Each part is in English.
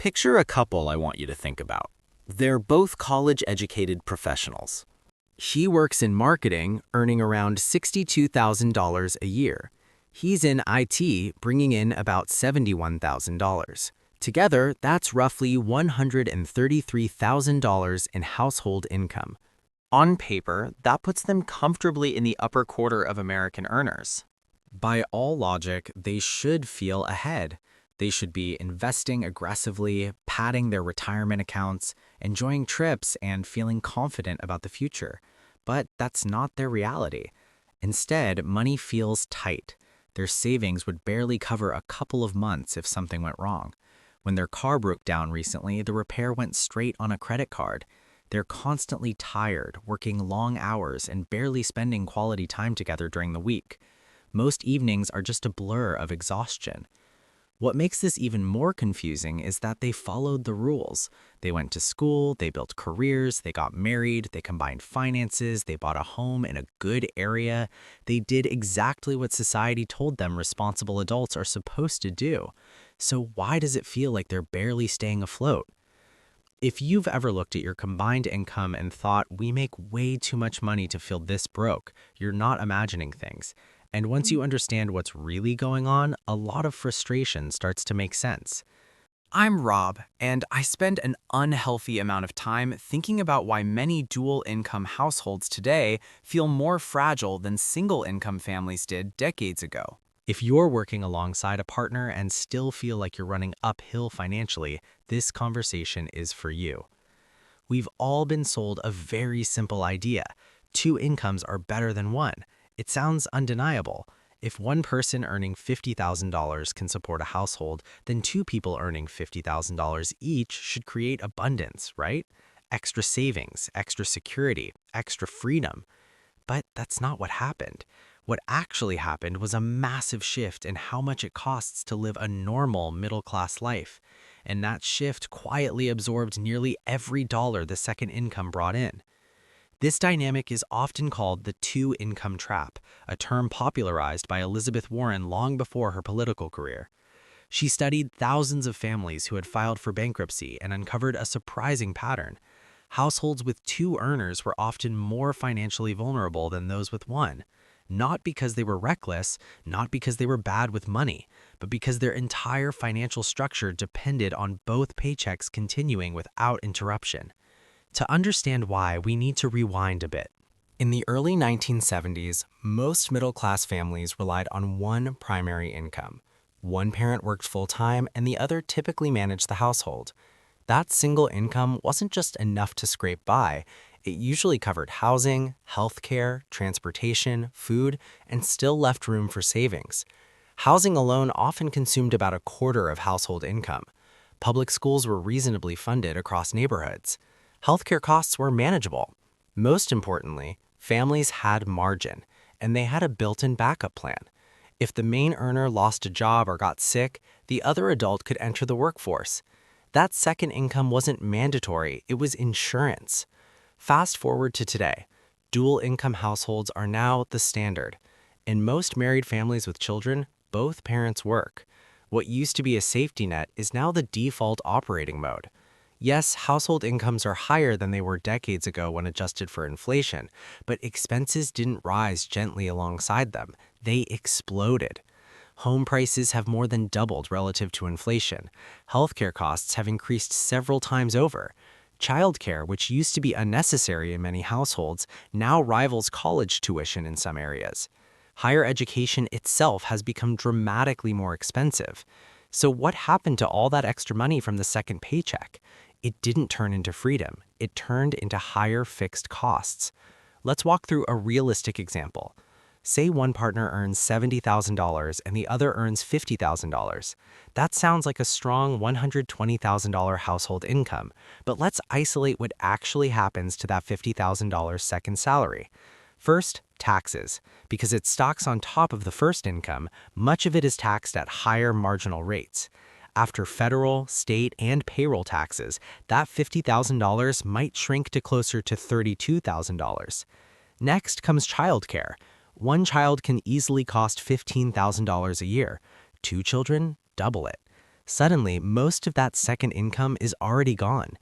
Picture a couple I want you to think about. They're both college-educated professionals. She works in marketing, earning around $62,000 a year. He's in IT, bringing in about $71,000. Together, that's roughly $133,000 in household income. On paper, that puts them comfortably in the upper quarter of American earners. By all logic, they should feel ahead. They should be investing aggressively, padding their retirement accounts, enjoying trips, and feeling confident about the future. But that's not their reality. Instead, money feels tight. Their savings would barely cover a couple of months if something went wrong. When their car broke down recently, the repair went straight on a credit card. They're constantly tired, working long hours, and barely spending quality time together during the week. Most evenings are just a blur of exhaustion. What makes this even more confusing is that they followed the rules. They went to school, they built careers, they got married, they combined finances, they bought a home in a good area. They did exactly what society told them responsible adults are supposed to do. So why does it feel like they're barely staying afloat? If you've ever looked at your combined income and thought, we make way too much money to feel this broke, you're not imagining things. And once you understand what's really going on, a lot of frustration starts to make sense. I'm Rob, and I spend an unhealthy amount of time thinking about why many dual-income households today feel more fragile than single-income families did decades ago. If you're working alongside a partner and still feel like you're running uphill financially, this conversation is for you. We've all been sold a very simple idea. Two incomes are better than one. It sounds undeniable. If one person earning $50,000 can support a household, then two people earning $50,000 each should create abundance, right? Extra savings, extra security, extra freedom. But that's not what happened. What actually happened was a massive shift in how much it costs to live a normal middle-class life. And that shift quietly absorbed nearly every dollar the second income brought in. This dynamic is often called the two-income trap, a term popularized by Elizabeth Warren long before her political career. She studied thousands of families who had filed for bankruptcy and uncovered a surprising pattern. Households with two earners were often more financially vulnerable than those with one. Not because they were reckless, not because they were bad with money, but because their entire financial structure depended on both paychecks continuing without interruption. To understand why, we need to rewind a bit. In the early 1970s, most middle-class families relied on one primary income. One parent worked full-time and the other typically managed the household. That single income wasn't just enough to scrape by. It usually covered housing, healthcare, transportation, food, and still left room for savings. Housing alone often consumed about a quarter of household income. Public schools were reasonably funded across neighborhoods. Healthcare costs were manageable. Most importantly, families had margin, and they had a built-in backup plan. If the main earner lost a job or got sick, the other adult could enter the workforce. That second income wasn't mandatory, it was insurance. Fast forward to today. Dual-income households are now the standard. In most married families with children, both parents work. What used to be a safety net is now the default operating mode. Yes, household incomes are higher than they were decades ago when adjusted for inflation, but expenses didn't rise gently alongside them. They exploded. Home prices have more than doubled relative to inflation. Healthcare costs have increased several times over. Childcare, which used to be unnecessary in many households, now rivals college tuition in some areas. Higher education itself has become dramatically more expensive. So what happened to all that extra money from the second paycheck? It didn't turn into freedom. It turned into higher fixed costs. Let's walk through a realistic example. Say one partner earns $70,000 and the other earns $50,000. That sounds like a strong $120,000 household income, but let's isolate what actually happens to that $50,000 second salary. First, taxes. Because it stocks on top of the first income, much of it is taxed at higher marginal rates. After federal, state, and payroll taxes, that $50,000 might shrink to closer to $32,000. Next comes childcare. One child can easily cost $15,000 a year. Two children, double it. Suddenly, most of that second income is already gone.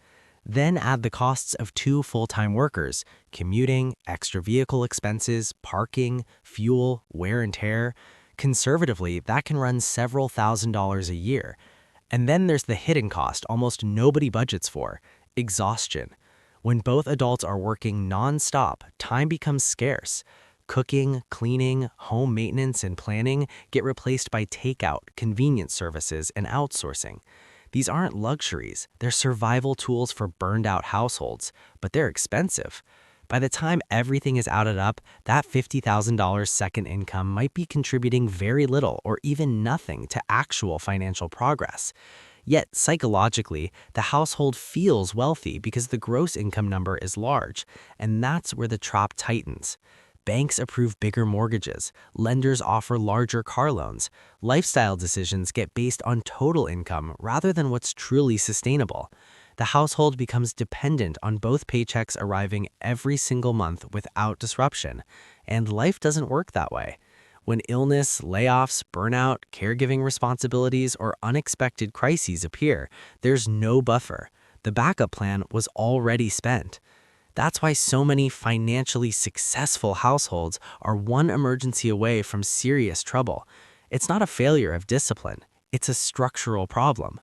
Then add the costs of 2 full-time workers, commuting, extra vehicle expenses, parking, fuel, wear and tear. Conservatively, that can run several $1,000s a year. And then there's the hidden cost almost nobody budgets for: exhaustion. When both adults are working nonstop, time becomes scarce. Cooking, cleaning, home maintenance, and planning get replaced by takeout, convenience services, and outsourcing. These aren't luxuries, they're survival tools for burned out households, but they're expensive. By the time everything is added up, that $50,000 second income might be contributing very little or even nothing to actual financial progress. Yet, psychologically, the household feels wealthy because the gross income number is large, and that's where the trap tightens. Banks approve bigger mortgages, lenders offer larger car loans, lifestyle decisions get based on total income rather than what's truly sustainable. The household becomes dependent on both paychecks arriving every single month without disruption, and life doesn't work that way. When illness, layoffs, burnout, caregiving responsibilities, or unexpected crises appear, there's no buffer. The backup plan was already spent. That's why so many financially successful households are one emergency away from serious trouble. It's not a failure of discipline, it's a structural problem.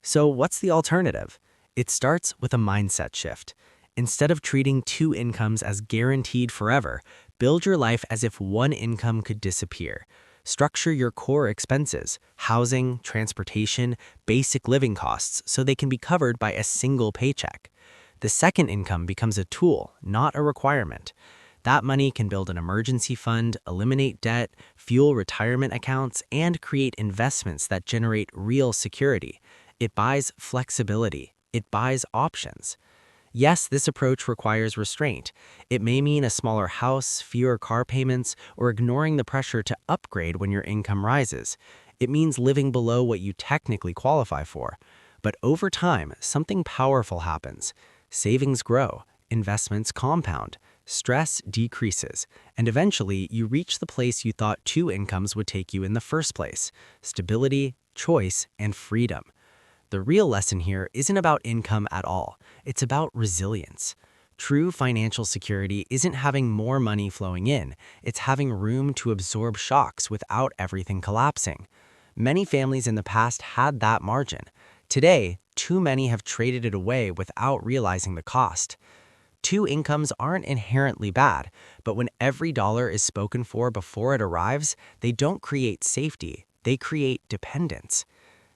So what's the alternative? It starts with a mindset shift. Instead of treating 2 incomes as guaranteed forever, build your life as if one income could disappear. Structure your core expenses, housing, transportation, basic living costs, so they can be covered by a single paycheck. The second income becomes a tool, not a requirement. That money can build an emergency fund, eliminate debt, fuel retirement accounts, and create investments that generate real security. It buys flexibility. It buys options. Yes, this approach requires restraint. It may mean a smaller house, fewer car payments, or ignoring the pressure to upgrade when your income rises. It means living below what you technically qualify for. But over time, something powerful happens. Savings grow, investments compound, stress decreases, and eventually you reach the place you thought 2 incomes would take you in the first place: stability, choice, and freedom. The real lesson here isn't about income at all. It's about resilience. True financial security isn't having more money flowing in. It's having room to absorb shocks without everything collapsing. Many families in the past had that margin. Today, too many have traded it away without realizing the cost. 2 incomes aren't inherently bad, but when every dollar is spoken for before it arrives, they don't create safety, they create dependence.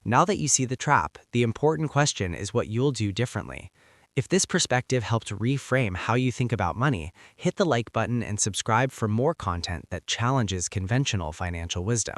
Now that you see the trap, the important question is what you'll do differently. If this perspective helped reframe how you think about money, hit the like button and subscribe for more content that challenges conventional financial wisdom.